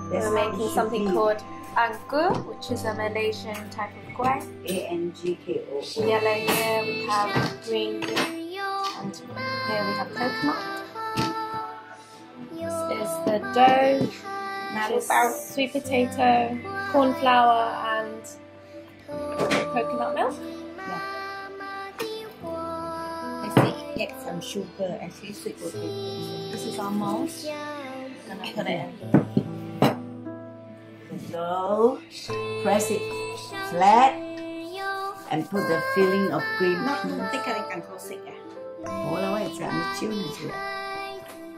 We're making something called Angkoo, which is a Malaysian type of kueh. Angkoo. Yellow here we have green bean, and here we have coconut. This is the dough, which is sweet potato, corn flour, and coconut milk. Yeah. I see add some sugar and sweet potato. This is our mold. Gonna put it in. The dough, press it flat, and put the filling of green pea.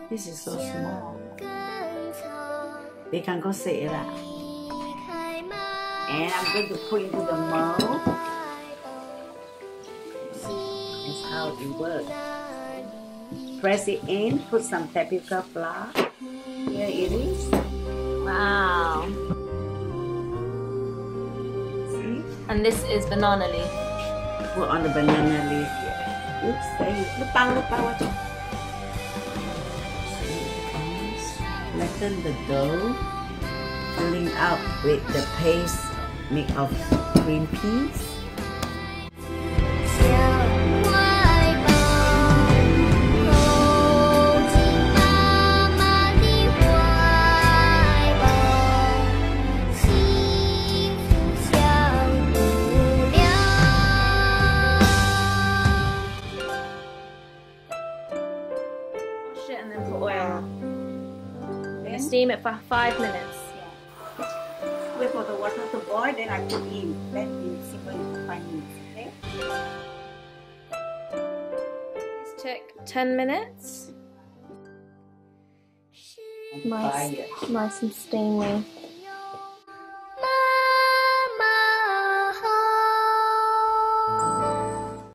This is so small. They can go say it. And I'm going to put into the mold. That's how it works. Press it in, put some tapioca flour. Here it is. Wow. See? And this is banana leaf. Put on the banana leaf here. Oops, there you go. Watch it. Flatten the dough, filling out with the paste made of green peas. And then put oil. Steam it for 5 minutes. Wait for the water to boil, then I put in. Let it simmer for 5 minutes. Okay? This took 10 minutes. Nice and steamy.